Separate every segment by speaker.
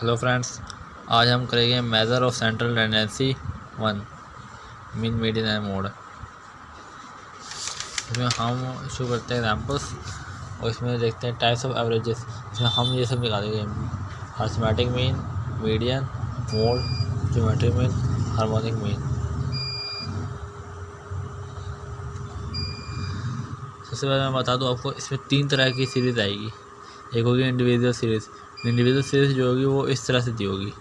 Speaker 1: Hello friends, आज हम करेंगे measure of central tendency 1 mean median and mode. इसमें हम शुरू करते हैं एग्जाम्पल्स और इसमें देखते हैं टाइप्स ऑफ एवरेजेस। इसमें हम ये सब निकालेंगे: arithmetic mean, median, mode, geometric mean, harmonic mean. सबसे पहले मैं बता दूं आपको, इसमें 3 तरह की सीरीज़ आएगी। एक होगी इंडिविजुअल सीरीज़। इंडिविजुअल सीरीज़ जो होगी वो इस तरह से दी होगी,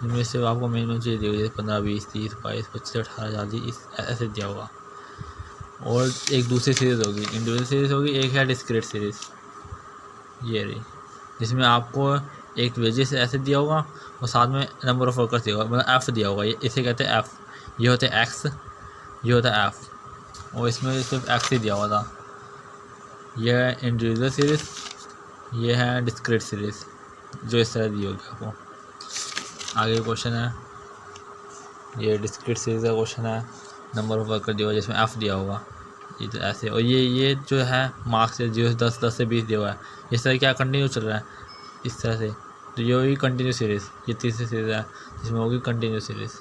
Speaker 1: इनमें से आपको मेन चीज़ दी होगी, जैसे 15, 20, 30, 22, 25, 18, 40 ऐसे दिया होगा। और एक दूसरी सीरीज़ होगी, इंडिविजुअल सीरीज़ होगी। एक है डिस्क्रीट सीरीज़, ये रही, जिसमें आपको एक वेजेस ऐसे दिया होगा और साथ में नंबर ऑफ वर्कर्स दिया होगा, मतलब एफ़ दिया होगा। ये इसे कहते हैं एफ़। ये होते हैं एक्स, ये होता है एफ़, और इसमें सिर्फ एक्स ही दिया हुआ था। यह है इंडिविजुअल सीरीज़, ये है डिस्क्रीट सीरीज़ जो इस तरह दी होगी आपको। आगे क्वेश्चन है, ये डिस्क्रीट सीरीज़ का क्वेश्चन है। नंबर ऑफ वर्कर दिया हुआ जिसमें एफ़ दिया होगा, ये तो ऐसे। और ये जो है मार्क्स है, 0 से 10, 10 से 20 दिया हुआ है। इस तरह क्या कंटिन्यू चल रहा है इस तरह से, तो ये होगी कंटिन्यू सीरीज़। ये तीसरी सीरीज़ है जिसमें होगी कंटिन्यू सीरीज़,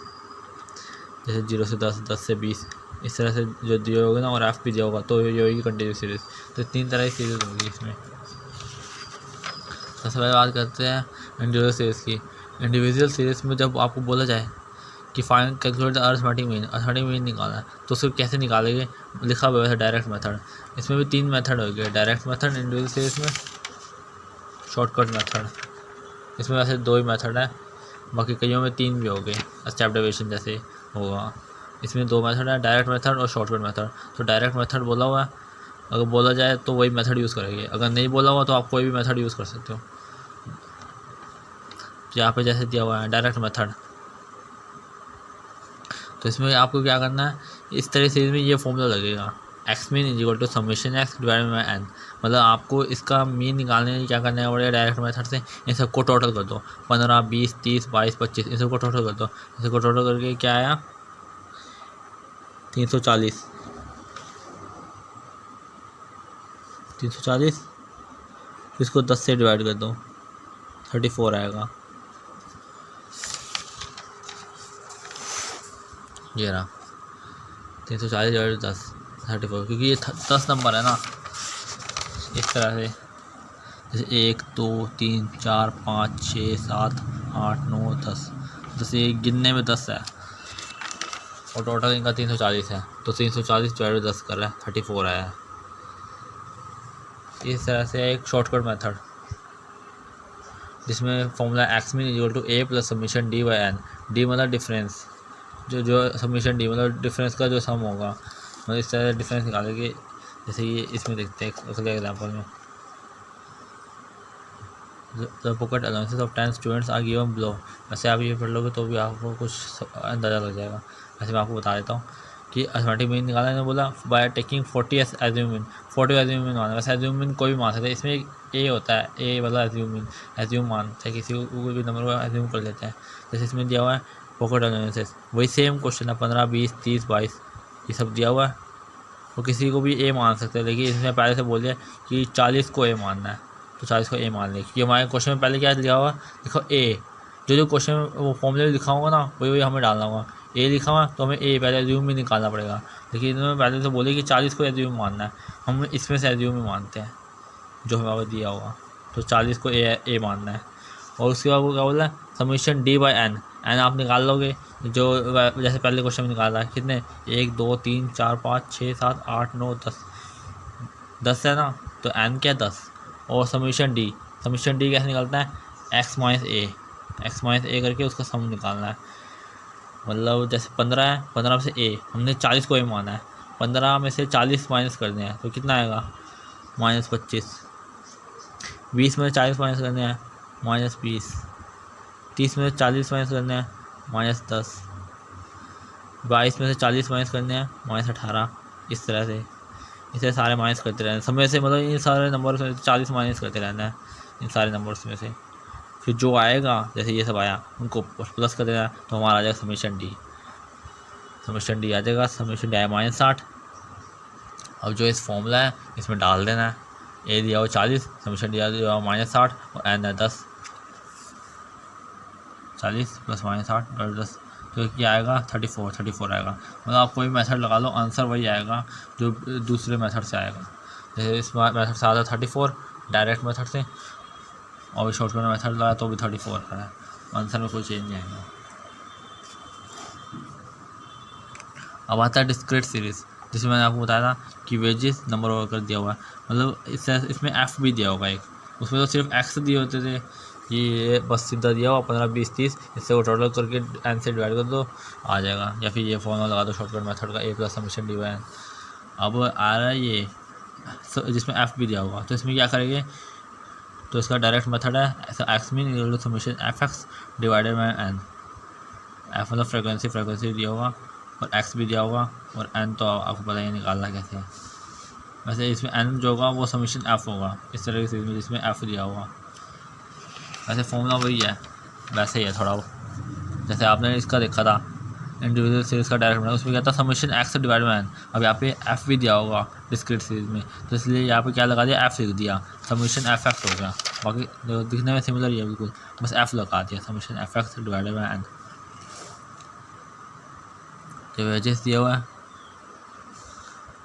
Speaker 1: जैसे 0 से 10, 10 से 20 इस तरह से जो दिए होगे ना, और एफ़ भी दिया होगा, तो ये होगी कंटिन्यू सीरीज़। तो 3 तरह की सीरीज़ होगी इसमें। सबसे पहले बात करते हैं इंडिविजुअल सीरीज़ की। इंडिविजुअल सीरीज़ में जब आपको बोला जाए कि find calculate the arithmetic mean, arithmetic mean निकालना है, तो उसको कैसे निकालेंगे? लिखा हुआ है डायरेक्ट मेथड। इसमें भी 3 मेथड हो गए, डायरेक्ट मेथड इंडिविजुअल सीरीज़ में, शॉर्टकट मेथड। इसमें वैसे 2 ही मेथड है, बाकी कईयों में 3 भी हो गए, स्टेप डेविएशन जैसे होगा। इसमें 2 मेथड है, डायरेक्ट मेथड और शॉर्टकट मेथड। तो डायरेक्ट मेथड बोला हुआ है, अगर बोला जाए तो वही मेथड यूज़ करेंगे। अगर नहीं बोला हुआ तो आप कोई भी मेथड यूज़ कर सकते हो। यहाँ पे जैसे दिया हुआ है डायरेक्ट मेथड, तो इसमें आपको क्या करना है, इस तरह से इसमें ये फॉर्मूला लगेगा, X mean is equal to summation X divided by N. मतलब आपको इसका मीन निकालने के लिए क्या करना है, डायरेक्ट मेथड से इन सबको टोटल कर दो। 15, 20, 30, 22, 25 इन सबको टोटल कर दो। इन सबको टोटल करके क्या आया, 340। 340 इसको 10 से डिवाइड कर दो, 34 आएगा। ये रहा 340 डिवाइड 10, 34, क्योंकि ये 10 नंबर है ना, इस तरह से। जैसे 1, 2, 3, 4, 5, 6, 7, 8, 9, 10। जैसे ये गिनने में 10 है और टोटल इनका 340 है, तो 340 डिवाइड 10 कर रहा है, 34 आया है। इस तरह से एक शॉर्टकट मेथड, जिसमें formula X mean equal to A plus summation D by N. D मतलब डिफरेंस, जो समीशन डी मतलब डिफरेंस का जो सम होगा, मतलब इस तरह से डिफरेंस निकालेंगे। जैसे ये इसमें देखते हैं अगले एग्जाम्पल में, the pocket allowances of 10 students are given below. वैसे आप ये पढ़ लोगे तो भी आपको कुछ अंदाज़ा लग जाएगा। वैसे मैं आपको बता देता हूँ कि अरिथमेटिक मीन निकालने ने बोला by taking 40 as assumed mean. 40 assumed mean माना, वैसे एज्यूम मीन कोई भी मान सकता है। इसमें एक ए होता है, ए मतलब एज्यूम मीन, एज्यूम मानते हैं, किसी को कोई भी नंबर को एज्यूम कर लेते हैं। जैसे इसमें दिया हुआ है पॉकेट अलाउंसेस, वही सेम क्वेश्चन है, 15, 20, 30, 22 ये सब दिया हुआ है। वो किसी को भी ए मान सकते हैं, लेकिन इसमें पहले से बोल दिया कि 40 को ए मानना है, तो 40 को ए मान लें, क्योंकि हमारे क्वेश्चन में पहले क्या लिखा हुआ, देखो ए, जो क्वेश्चन में वो फॉर्मूले लिखा होगा ना, वही हमें डालना होगा। ए लिखा हुआ तो हमें ए पहले एज्यूम भी निकालना पड़ेगा, लेकिन इन्होंने पहले से बोले कि 40 को एज्यूम मानना है, हम इसमें से एज्यूम ही मानते हैं जो हमें दिया होगा, तो 40 को ए मानना है। और उसके बाद वो क्या बोला, summation D by N. N आप निकाल लोगे, जो जैसे पहले क्वेश्चन में निकाला है, कितने, 1, 2, 3, 4, 5, 6, 7, 8, 9, 10, 10 है ना, तो एन क्या 10। और समीशन डी कैसे निकलता है, एक्स माइनस ए करके उसका सम निकालना है। मतलब जैसे 15 है, 15 में से ए, हमने 40 को ए माना है, 15 में से 40 माइनस करने हैं तो कितना आएगा, -25। 20 में से 40 माइनस करने हैं, -20। 30 में से 40 माइनस करने हैं, -10। 22 में से 40 माइनस करने हैं, -18। इस तरह से इसे सारे माइनस करते रहना समय से, मतलब इन सारे नंबर से 40 माइनस करते रहना है इन सारे नंबर्स में से। फिर जो आएगा, जैसे ये सब आया, उनको प्लस कर देना, तो हमारा आ जाएगा समीशन डी आ जाएगा। समीशन डी आया -60। अब जो इस फॉर्मूला है इसमें डाल देना है, ए दिया हो 40, समीशन डी दिया हो -60 और एन है 10। 40 प्लस माइनस 8 डिवाइड 10, तो क्या आएगा 34 आएगा। मतलब आप कोई मेथड लगा लो आंसर वही आएगा जो दूसरे मेथड से आएगा। जैसे इस मेथड से आता 34 डायरेक्ट मेथड से, और शॉर्टकट मेथड लगाया तो भी 34 आ रहा है, आंसर में कोई चेंज नहीं आएगा। अब आता है डिस्क्रीट सीरीज़, जिसमें मैंने आपको बताया था कि वेजेस नंबर ऑफ वर्कर दिया हुआ है, मतलब इसमें एफ भी दिया होगा एक, उसमें तो सिर्फ एक्स दिए होते थे, ये बस सीधा दिया हुआ 15 20 30, इससे वो टोटल करके एन से डिवाइड कर दो आ जाएगा, या फिर ये फॉर्मूला लगा दो शॉर्टकट मेथड का A plus summation D by N. अब आ रहा है ये जिसमें एफ भी दिया होगा, तो इसमें क्या करेंगे, तो इसका डायरेक्ट मेथड है X mean equal to summation F X divided by N. F मतलब फ्रिक्वेंसी दिया होगा और एक्स भी दिया होगा, और एन तो आपको पता ही निकालना कैसे है। वैसे इसमें एन जो होगा वो समेशन एफ होगा, इस तरह की जिसमें एफ दिया होगा। वैसे फॉर्मूला वही है, वैसे ही है थोड़ा वो, जैसे आपने इसका देखा था इंडिविजुअल सीरीज़ का डायरेक्ट मेथड, उसमें क्या था summation X divide by N. अब यहाँ पे एफ भी दिया होगा डिस्क्रीट सीरीज में, तो इसलिए यहाँ पे क्या लगा दिया, एफ लिख दिया, समेशन एफ एक्स हो गया। बाकी दिखने में सिमिलर ही है बिल्कुल, बस एफ लगा दिया, summation F X divided by N. जो वेजेस दिया हुआ है,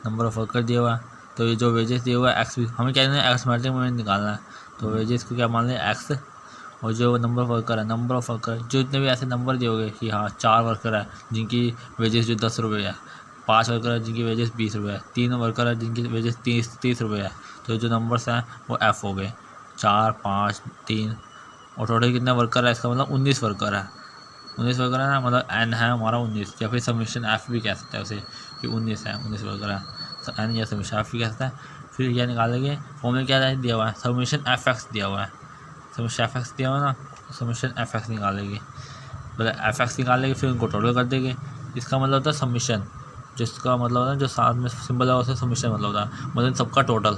Speaker 1: नंबर ऑफ वर्कर दिया हुआ है, तो ये जो वेजेस दिया हुआ है एक्स भी हमें क्या है एक्समेटिक में निकालना है, तो वेजेस को क्या मान लें एक्स, और जो नंबर ऑफ वर्कर है, नंबर ऑफ वर्कर जो इतने भी ऐसे नंबर दिए होंगे कि हाँ 4 वर्कर है जिनकी वेजेस जो 10 रुपये है, 5 वर्कर है जिनकी वेजेस 20 रुपये है, 3 वर्कर है जिनकी वेजेस 30 रुपये है, तो जो नंबर्स हैं वो एफ़ हो गए 4 5 3, और टोटल कितने वर्कर है, इसका मतलब 19 वर्कर है, 19 वर्कर है ना, मतलब एन है हमारा 19, या फिर समीशन एफ भी कह सकते हैं उसे कि 19 है, 19 वर्कर है, तो एन या समीशन एफ भी कह सकता है। फिर यह निकालेंगे फॉर्मूला क्या दिया हुआ है, समीशन एफ एक्स दिया हुआ है, समीशन एफ एक्स दिया हुआ ना, समीशन एफ एक्स निकालेंगे, मतलब एफ एक्स निकालेंगे, फिर उनको टोटल कर देंगे। इसका मतलब होता है समीशन, जिसका मतलब होता है जो साथ में सिंबल है उसे समीशन मतलब होता है, मतलब सबका टोटल।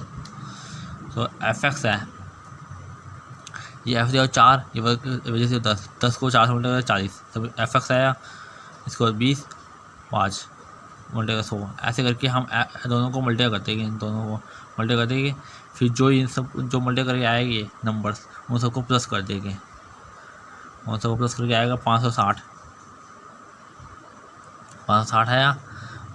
Speaker 1: तो एफ एक्स है, ये एफ दिया 4, ये वजह से 10 को 4 से मल्टीप्लाई 40, तब एफ एक्स आया, इसको 20 5 मल्टीप्लाई 100, ऐसे करके हम दोनों को मल्टीप्लाई कर देंगे, इन दोनों को मल्टीप्लाई कर देंगे, फिर जो इन सब जो मल्टीप्लाई करके आएंगे नंबर्स उन सबको प्लस कर देंगे, उन सबको प्लस करके आएगा 560 आया,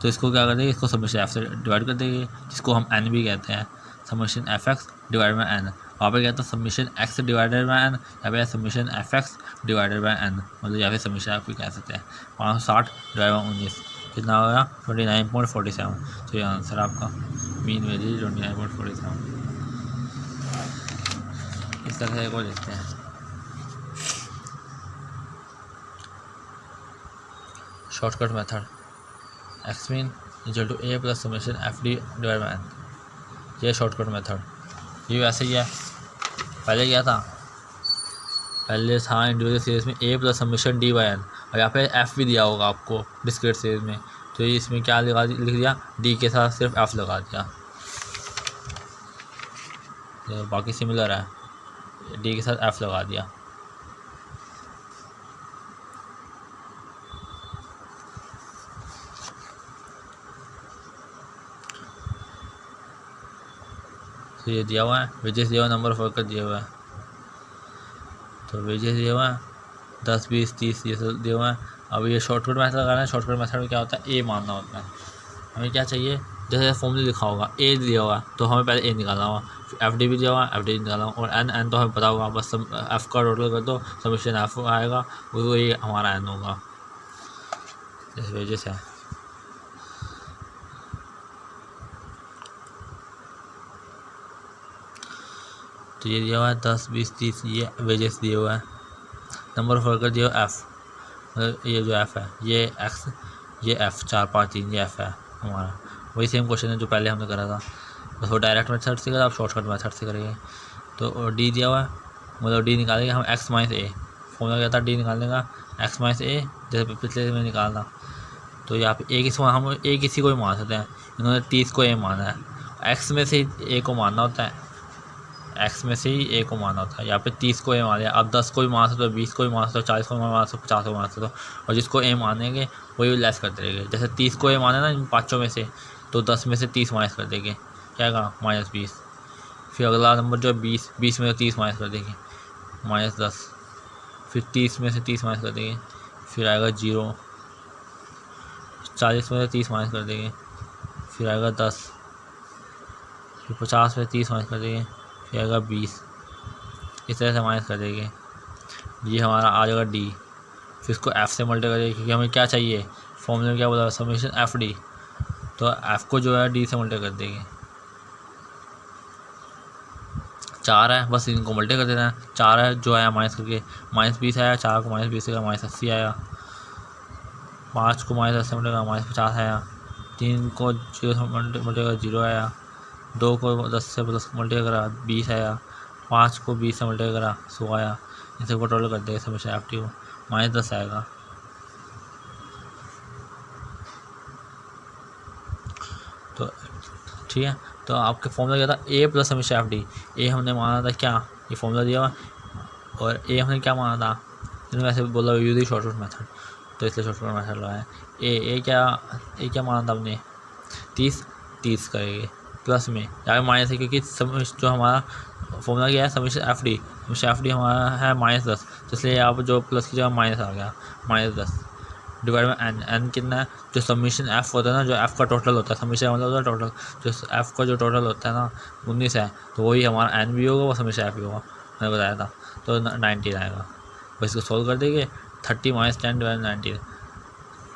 Speaker 1: तो इसको क्या कर देंगे, इसको समेशन एफ से डिवाइड कर देंगे, जिसको हम एन भी कहते हैं, summation F X divide by N. वहाँ पे कहता है summation X divided by N, यहाँ पे summation F X divided by N, मतलब यहाँ पे समेशन एफ भी कह सकते हैं। 560 डिवाइड बाई 19 कितना होगा 29.47, तो ये आंसर आपका मीन वेजेज 29.47। इस तरह से को लिखते हैं। Shortcut method X mean equal to A plus summation F D divide by N, ये शॉर्टकट मेथड, ये वैसे ही है, पहले क्या था, पहले था इंडिविजुअल सीरीज में A plus summation D by N, और यहाँ पे एफ भी दिया होगा आपको डिस्क्रीट सीरीज में, तो ये इसमें क्या लिख दिया, डी के साथ सिर्फ एफ लगा दिया, तो बाकी सिमिलर है, डी के साथ एफ लगा दिया। तो ये दिया हुआ है, वेजेस दिया हुआ, नंबर ऑफ वर्कर दिया हुआ है, तो वेजेस दिया हुआ है 10 20 30 ये सब दिया हुआ है। अब ये शॉर्टकट मेथड लगाना है, शॉर्टकट मेथड में क्या होता है, ए मानना होता है, हमें क्या चाहिए, जैसे फॉर्मूला लिखा होगा ए दिया हुआ तो हमें पहले ए निकालना होगा, एफ डी भी दिया हुआ एफ डी निकालना होगा, और एन तो हमें पता होगा, बस एफ का टोटल कर दो, समेशन एफ आएगा, वो ये हमारा एन होगा, जैसे वेजेस है। तो ये दिया हुआ है 10 20 30, ये वेजेस दिया हुआ है, नंबर ऑफ वर्कर दिया हुआ एफ, मतलब ये जो एफ है ये एक्स, ये एफ 4 5 3 ये एफ है हमारा, वही सेम क्वेश्चन है जो पहले हमने करा था, बस वो डायरेक्ट मेथड से करा, आप शॉर्टकट मेथड से करेंगे। तो डी दिया हुआ है, मतलब डी निकालेंगे हम एक्स माइनस ए, फॉर्मूला क्या था, डी निकालने का एक्स माइनस ए, जैसे पिछले में निकालना, तो यहाँ पे ए किसी हम ए किसी को भी मान सकते हैं, इन्होंने 30 को ए माना है, एक्स में से ही ए को मानना होता है, एक्स में से ही ए को माना होता है, यहाँ पे 30 को ए मान लिया, अब 10 को भी मान सकते हो, 20 को भी मान सकते हो, 40 को भी मान सकते हो, 50 को मान सकते हो, और जिसको ए मानेंगे वही लेस करते रहेंगे, जैसे 30 को ए माने ना इन पाँचों में से, तो 10 में से 30 माइनस कर देंगे, क्या आएगा -20, फिर अगला नंबर जो है 20 में से 30 माइनस कर देंगे -10, फिर 30 में से 30 माइनस कर देंगे, फिर आएगा 0। 40 में से 30 माइनस कर देंगे, फिर आएगा 10। फिर 50 में से 30 माइनस कर देंगे, फिर आएगा 20। इस तरह से माइनस कर देंगे। ये हमारा आ जाएगा डी। फिर इसको एफ़ से मल्टी करेंगे, क्योंकि हमें क्या चाहिए, फॉर्मूले में क्या बोला, समेशन एफ डी। तो एफ़ को जो है डी से मल्टी कर देंगे। 4 है, बस इनको मल्टी कर देना है। 4 है जो आया माइनस करके -20 आया, 4 को -20 का -80 आया, 5 को -80 मल्टी का -50 आया, 3 को 0 से मल्टी का 0 आया, 2 को 10 से प्लस मल्टी करा 20 आया, 5 को 20 से मल्टी करा 100 आया। इसे को टोटल कर देंगे समेशन एफ टी को, -10 आएगा। तो ठीक है, तो आपके फॉर्मूला क्या था, A plus summation F D. ए हमने माना था क्या, ये फॉर्मूला दिया हुआ, और ए हमने क्या माना था, इन्होंने वैसे बोला यूज दी शॉर्टकट मेथड, तो इसलिए शॉर्टकट मेथड लगाया। ए क्या माना था हमने, 30 करेंगे प्लस में या माइनस है, क्योंकि जो हमारा फॉर्मूला क्या है, समेशन एफ डी हमारा है -10, तो इसलिए यहाँ पर जो प्लस की जगह माइनस आ गया, -10 डिवाइड में एन कितना है, जो समीशन एफ होता है ना, जो एफ़ का टोटल होता है, समीशन मतलब होता है टोटल, जो एफ़ का जो टोटल होता है ना 19 है, तो वही हमारा एन भी होगा, वो समीशन एफ भी होगा, मैंने बताया था। तो 19 आएगा। बस इसको सोल्व कर देंगे, 30 - 10 डिवाइड 19,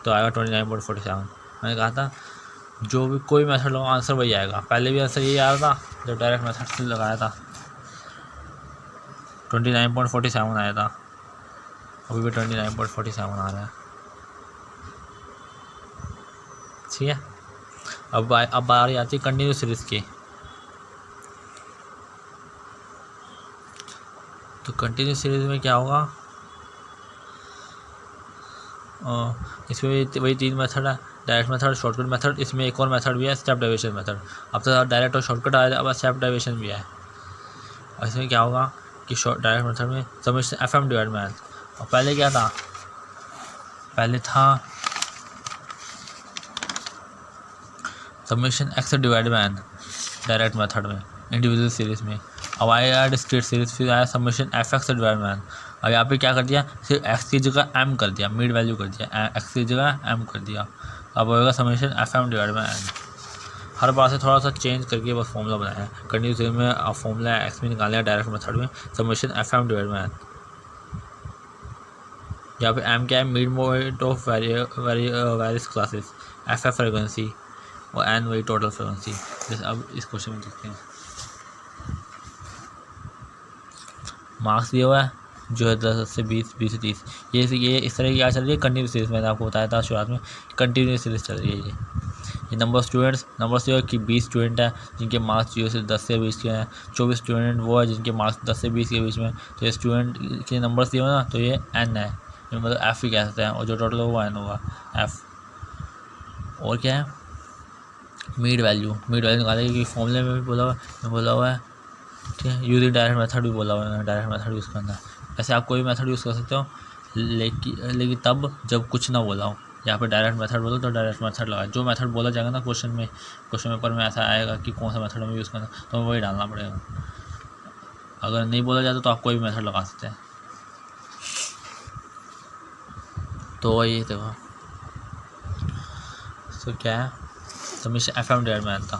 Speaker 1: तो आएगा 29.47। मैंने कहा था जो भी कोई मेथड लगाओ आंसर वही आएगा। पहले भी आंसर यही आया था जब डायरेक्ट मेथड से लगाया था, 29.47 आया था, अभी भी 29.47 आ रहा है। ठीक है, अब बारी आती है कंटिन्यूस सीरीज़ की। तो कंटिन्यूस सीरीज़ में क्या होगा, इसमें वही 3 मेथड है, डायरेक्ट मेथड, शॉर्टकट मेथड, इसमें एक और मेथड भी है, स्टेप डेविएशन मेथड। अब तो डायरेक्ट और शॉर्टकट आया, अब स्टेप डेविएशन भी है। और इसमें क्या होगा कि डायरेक्ट मेथड में समेशन एफ एम डिवाइड में, और पहले क्या था, पहले था summation X divide by N direct method में, इंडिविजुअल सीरीज़ में। अब आया डिस्क्रीट सीरीज़, फिर आया summation F X divide by N. अब यहाँ पे क्या कर दिया, सिर्फ एक्स की जगह एम कर दिया, मिड वैल्यू कर दिया, एक्स की जगह एम कर दिया। अब होगा summation F M divide by N. हर बार से थोड़ा सा चेंज करके बस फॉर्मूला बनाया है। कंटिन्यूस सीरीज़ में अब फॉर्मूला एक्स में निकाला, डायरेक्ट मेथड में summation F M divide by N. यहाँ पे एम क्या है, mid mode of various classes, F F frequency, और एन वही टोटल फ्रीक्वेंसी। जैसे अब इस क्वेश्चन में देखते हैं, मार्क्स दिया हुआ है जो है 10 से 20, 20 से 30। ये इस तरह की क्या चल रही है, कंटिन्यूस सीरीज़। मैंने आपको बताया था शुरुआत में, कंटिन्यूस सीरीज़ चल रही है। ये नंबर ऑफ स्टूडेंट्स, नंबर से कि 20 स्टूडेंट हैं जिनके मार्क्स 0 से 10 से 20 के हैं, 24 स्टूडेंट वो है जिनके मार्क्स 10 से 20 के बीच में। तो ये स्टूडेंट के नंबर्स दिए हुए ना, तो ये एन है, मतलब एफ़ भी कह सकते हैं, और जो टोटल होगा एन होगा, एफ़। और क्या है, मिड वैल्यू निकालेगी, कि फॉर्मूले में भी बोला हुआ है। ठीक है, यूजिंग डायरेक्ट मेथड भी बोला हुआ है, डायरेक्ट मेथड यूज़ करना है। ऐसे आप कोई मेथड यूज़ कर सकते हो, लेकिन तब जब कुछ ना बोला हो। यहाँ पे डायरेक्ट मेथड बोलो तो डायरेक्ट मेथड लगा, जो मेथड बोला जाएगा ना क्वेश्चन पेपर में ऐसा आएगा कि कौन सा मेथड हमें यूज़ करना, तो वही डालना पड़ेगा। अगर नहीं बोला जाता तो आप कोई भी मेथड लगा सकते हैं। तो वही देखो, तो क्या है, समेशन एफ एम डिवाइड में आता,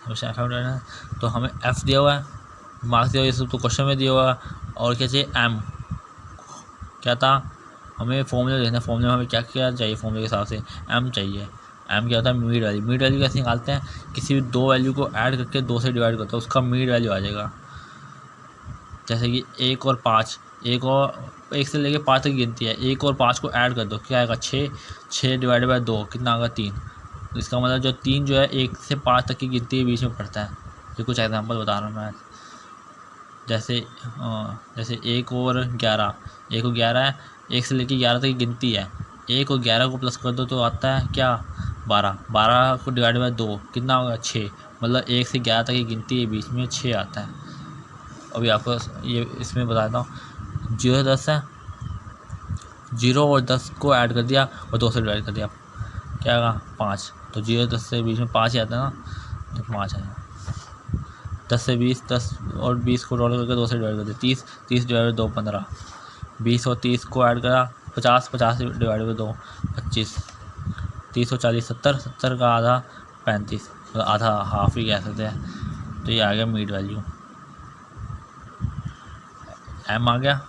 Speaker 1: समेशन एफ एम डिवाइड में, तो हमें एफ़ दिया हुआ है, मार्क्स दिया हुआ है, ये सब तो क्वेश्चन में दिया हुआ है। और क्या चाहिए, एम क्या था, हमें फॉर्मूला देखना है, फॉर्मूले में हमें क्या क्या चाहिए, फॉर्मूले के हिसाब से एम चाहिए। एम क्या होता है, मिड वैल्यू कैसे निकालते हैं, किसी भी दो वैल्यू को ऐड करके 2 से डिवाइड करते हैं, उसका मिड वैल्यू आ जाएगा। जैसे कि 1 और 5, 1 से लेके 5 तक गिनती है, 1 और 5 को ऐड कर दो, क्या आएगा, 6 डिवाइड बाय 2 कितना आएगा, 3। तो इसका मतलब जो 3 जो है 1 से 5 तक की गिनती के बीच में पड़ता है। ये कुछ एग्जांपल बता रहा हूँ मैं, जैसे 1 और 11, 1 और 11 है, 1 से लेकर 11 तक की गिनती है, 1 और 11 को प्लस कर दो तो आता है क्या, 12 को डिवाइड बाय 2 कितना होगा, 6। मतलब 1 से 11 तक की गिनती के बीच में 6 आता है। अभी आपको ये इसमें बताता हूँ, 0 से 10 है, 0 और 10 को ऐड कर दिया और 2 से डिवाइड कर दिया, क्या आएगा, 5। तो 0 10 से बीच में 5 ही आता है ना, तो 5 आएगा। 10 से 20, 10 और 20 को टोटल करके 2 से डिवाइड कर दिया, 30 डिवाइड 2 15, 20 और 30 को ऐड करा, 50 डिवाइड बाई 2 25, 30 और 40 70, 70 का आधा 35, मतलब आधा हाफ ही कह सकते हैं। तो ये आ गया मीड वैल्यू। एम आ गया,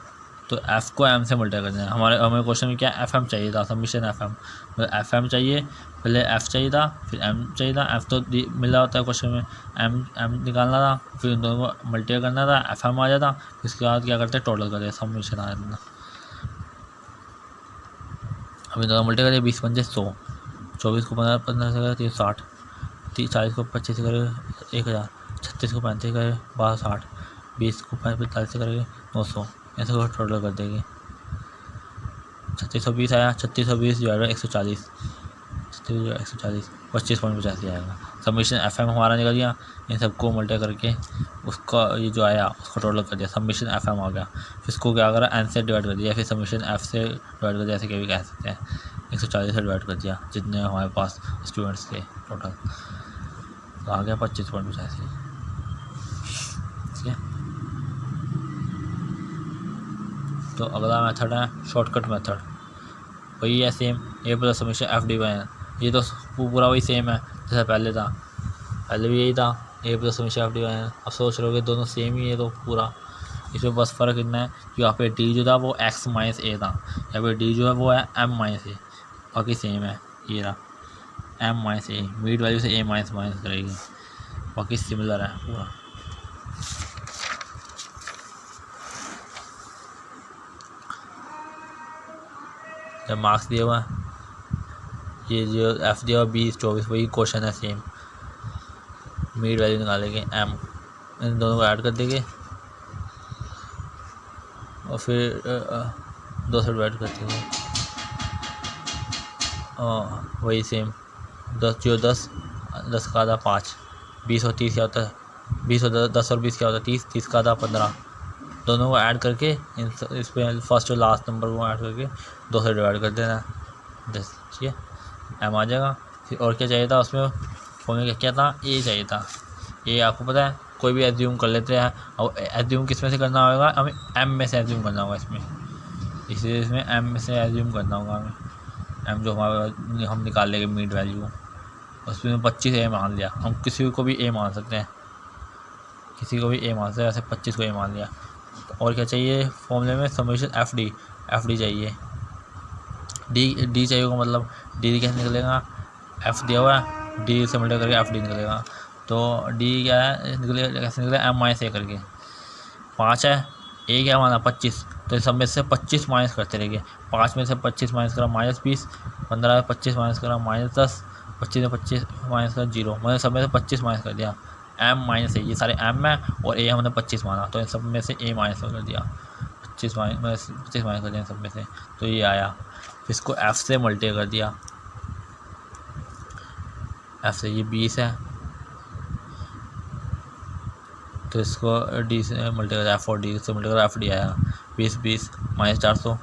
Speaker 1: तो एफ़ को एम से मल्टीप्लाई करना है। हमें क्वेश्चन में क्या एफ एम चाहिए था, सबमिशन एफ एम, मतलब एफ एम चाहिए, पहले एफ़ चाहिए था फिर एम चाहिए था। एफ़ तो मिला होता है क्वेश्चन में, एम निकालना था, फिर उन दोनों को मल्टीप्लाई करना था, एफ एम आ जाता। इसके बाद क्या करते हैं, टोटल करते हैं, सबमिशन आ जाता। अभी दोनों मल्टीप्लाई करिए, 20 पंजे 100, 24 को 15 से करें 360, 40 को 25 से करें 1000, 36 को 35 करें 1260, 20 को 45 से करेंगे 900, ऐसे को टोटल कर देंगे। 3620 आया, 3620 डिवाइड बाई 140, 140 25.85 आएगा। सबमिशन एफ एम हमारा निकल गया। इन सबको मल्टीप्लाई करके उसका ये जो आया उसको टोटल कर दिया, सबमिशन एफ एम आ गया। फिर इसको क्या करा, एन से डिवाइड कर दिया, फिर सबमिशन एफ से डिवाइड कर दिया, ऐसे क्या भी कह सकते हैं। 140 से डिवाइड कर दिया, जितने हमारे पास स्टूडेंट्स थे टोटल, तो आ गया 25.85। ठीक है, तो अगला मेथड है शॉर्टकट मेथड, वही है same, A plus summation F D by N. ये तो पूरा वही सेम है जैसा पहले था, पहले भी यही था, A plus summation F D by N. अब सोच रहे हो कि दोनों सेम ही है, तो पूरा इसमें बस फ़र्क इतना है कि यहाँ पे डी जो था वो एक्स माइनस ए था, यहाँ पे डी जो है वो है एम माइनस ए, बाकी सेम है। ये रहा एम माइनस ए, मीड वैल्यू से ए माइनस माइनस करेगी, बाकी सिमिलर है पूरा। जब मार्क्स दिया हुआ है, ये जो एफ दिया हुआ 20 24, वही क्वेश्चन है सेम। मीड वैल्यू निकालेंगे एम, इन दोनों को ऐड कर देंगे और फिर 2 से डिवाइड कर देंगे, वही सेम। 10 का आधा 5, 20 और 30 क्या होता है, 20 और 10 और 20 क्या होता है 30, 30 का आधा 15, दोनों को ऐड करके इस पर फर्स्ट और लास्ट नंबर को ऐड करके 2 से डिवाइड कर देना है, 10। ठीक है, एम आ जाएगा। फिर और क्या चाहिए था उसमें, फॉर्मूला क्या था, ए चाहिए था। ए आपको पता है, कोई भी एज्यूम कर लेते हैं, और एज्यूम किस में से करना होगा, हमें एम में से एज्यूम करना होगा इसमें, इसलिए इसमें एम में से एज्यूम करना होगा हमें। एम जो हमारा हम निकाल लेंगे मीड वैल्यू, उसमें 25 ए मान लिया, हम किसी को भी ए मान सकते हैं, किसी को भी ए मान सकते हैं, ऐसे 25 को ए मान लिया। और क्या चाहिए फॉर्मूले में, समीशन एफ डी चाहिए, डी चाहिए होगा, मतलब डी कैसे निकलेगा, एफ दिया हुआ है, डी से मल्टीप्लाई करके एफ डी निकलेगा। तो डी क्या है, निकलेगा कैसे निकलेगा, एम माइनस ए करके। 5 है, ए क्या माना 25, तो सब में से 25 माइनस करते रहेंगे। 5 में से 25 माइनस करा -20, 15 में 25 माइनस करा -10, 25 में 25 माइनस करा 0, मैंने सब में से 25 माइनस कर दिया। एम माइनस ए, ये सारे एम है और ए हमने 25 माना, तो इन सब में से ए माइनस कर दिया, 25 माइनस कर दिया सब में से, तो ये आया। फिर इसको एफ से मल्टीप्लाई कर दिया, एफ से, ये 20 है तो इसको डी से मल्टीप्लाई कर, एफ और डी से मल्टीप्लाई कर, एफ डी आया 20 -400,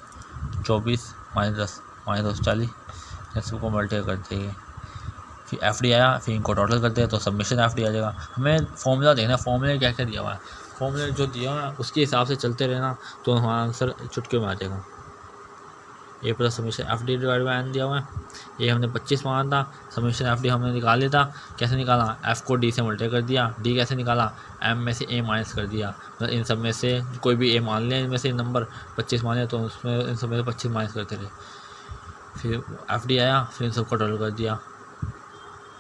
Speaker 1: 24 -10 -240, इसको मल्टीप्लाई कर देंगे, फिर एफ डी आया, फिर इनको टोटल करते हैं तो सबमिशन एफ डी आ जाएगा। हमें फॉर्मूला देखना है, फॉर्मूले क्या क्या दिया हुआ है, फॉर्मूले जो दिया हुआ है उसके हिसाब से चलते रहना, तो हमारा आंसर चुटके में आ जाएगा। A plus summation F D divide by N दिया हुआ है, ये हमने 25 माना था, समीशन एफ डी हमने निकाल लिया था। कैसे निकाला, एफ़ को डी से मल्टीप्लाई कर दिया, डी कैसे निकाला, एम में से ए माइनस कर दिया, मतलब इन सब में से कोई भी ए मान लिया, इनमें से नंबर 25 मान लिया, तो उसमें इन सब में से 25 माइनस करते रहे। फिर एफ डी आया, फिर इन सबको टोटल कर दिया,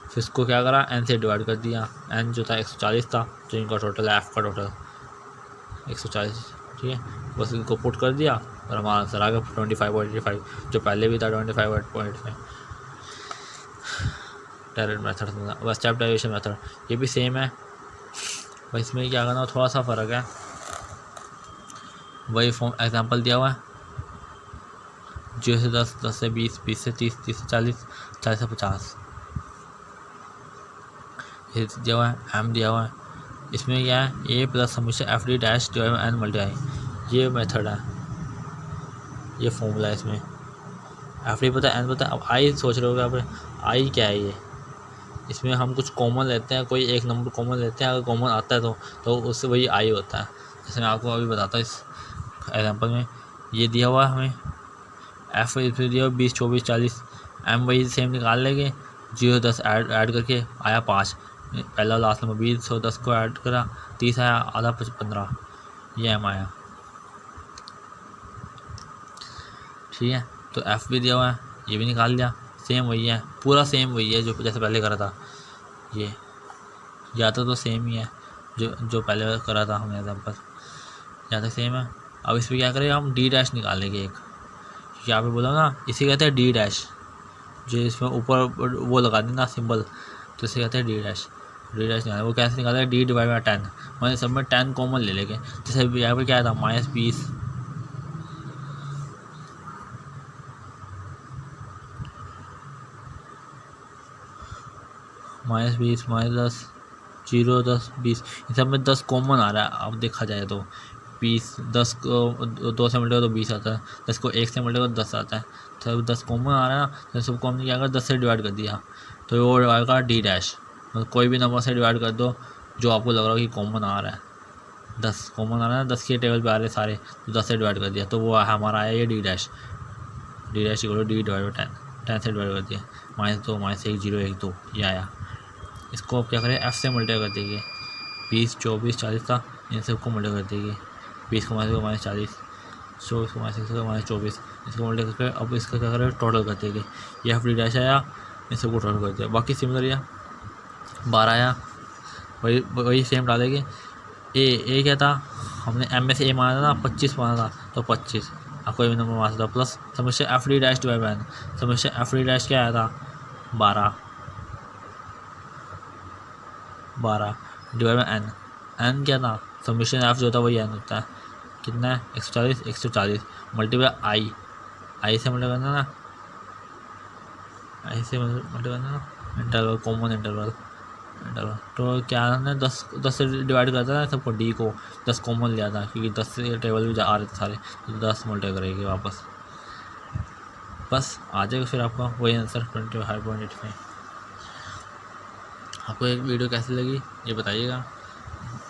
Speaker 1: फिर इसको क्या करा, एन से डिवाइड कर दिया। एन जो था 140 था, तो इनका टोटल है, एफ़ का टोटल 140। ठीक है, बस इनको पुट कर दिया और हमारा आंसर आ गया 25.85, जो पहले भी था 25.85। डायरेक्ट मेथड बस, स्टेप डेरिवेशन मेथड ये भी सेम है, बस इसमें क्या करना थोड़ा सा फ़र्क है। वही फॉर्म एग्जांपल दिया हुआ है, 0 से 10, 10 से 20, 20 से 30, 30 से 40, 40 से 50, ये दिया हुआ है, एम दिया हुआ है। इसमें क्या है, A plus summation F D dash divide by N multiply, ये मेथड है, ये फॉर्मूला है। इसमें एफ डी पता है, एन पता है। अब आई सोच रहे होगे आप, आई क्या है ये, इसमें हम कुछ कॉमन लेते हैं, कोई एक नंबर कॉमन लेते हैं, अगर कॉमन आता है तो उससे वही आई होता है। जैसे मैं आपको अभी बताता हूँ इस एग्जांपल में, ये दिया हुआ है हमें एफ इसमें दिया हुआ 20 24 40, एम वही सेम निकाल लेंगे, 0 10 ऐड करके आया 5, पहला लास्ट नंबर 20, 10 को ऐड करा 30 आया, आधा 15, ये एम आया। ठीक है, तो एफ भी दिया हुआ है, ये भी निकाल लिया, सेम वही है, पूरा सेम वही है जो जैसे पहले करा था। ये या तो सेम ही है जो पहले करा था हमने एग्जाम्पल, या तो सेम है। अब इस पर क्या करें, हम डी डैश निकालेंगे एक, यहाँ पे बोला ना इसे कहते हैं डी डैश, जो इसमें ऊपर वो लगा देना सिंबल, तो इसे कहते हैं डी डैश। डी डैश निकाले, वो कैसे निकाला, डी डिवाइड बाई 10, मैंने सब में 10 कॉमन ले लेंगे। जैसे यहाँ पे क्या था -20, -20 -10 0 10 20, इन सब में 10 कॉमन आ रहा है। अब देखा जाए तो 20 10 को 2 से मल्टीप्लाई तो 20 आता है, 10 को 1 से मल्टीप्लाई तो 10 आता है, तो 10 कॉमन आ रहा है ना, तो सबको हमने क्या करा 10 से डिवाइड कर दिया, तो वो आएगा डी डैश। मतलब कोई भी नंबर से डिवाइड कर दो जो आपको लग रहा हो कि कॉमन आ रहा है, 10 कॉमन आ रहा है, 10 के टेबल पे आ रहे सारे, तो 10 से डिवाइड कर दिया, तो वो हमारा आया ये D dash. D dash equal D divide by 10, 10 से डिवाइड कर दिया, -2 -1 0 1 2, ये आया। इसको अब क्या करें, एफ से मल्टीप्लाई कर देंगे, 20 24 40 था, इन सबको मल्टीप्लाई कर देंगे, 20 को -40, 24 को -24, इसको मल्टीप्लाई करके अब इसका क्या करें, टोटल कर देंगे, ये एफ डी डैश आया, इन सबको टोटल कर दिया। बाकी सिमिलर या 12 आया, वही सेम डालेंगे। ए क्या था, हमने एम में से ए माना था ना, 25 माना था, तो 25 अब कोई भी नंबर माना था, प्लस समस्या F D dash divide by N, समस्या एफ डी डैश क्या आया था 12 डिवाइड बाई एन, एन क्या था, समीशन एफ जो था वही एन होता है, कितना है 140 मल्टीप्लाई आई से मल्टीप्लाई करना ना, आई से मल्टीप्लाई करना ना, इंटरवल कॉमन इंटरवल, तो क्या है 10 से डिवाइड करता है सबको, डी को 10 कॉमन लिया था क्योंकि 10 से टेबल भी आ रहे थे सारे, तो 10 मल्टीप्लाई करेंगे वापस, बस आ जाएगा फिर आपका वही आंसर 25.85। आपको एक वीडियो कैसी लगी ये बताइएगा,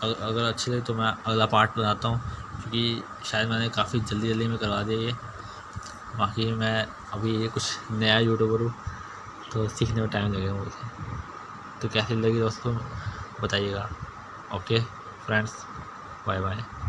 Speaker 1: अगर अच्छी लगी तो मैं अगला पार्ट बनाता हूँ, क्योंकि शायद मैंने काफ़ी जल्दी में करवा दिया ये, बाकी मैं अभी ये कुछ नया यूट्यूबर हूँ तो सीखने में टाइम लगेगा मुझे। तो कैसी लगी दोस्तों बताइएगा। Okay friends, bye bye.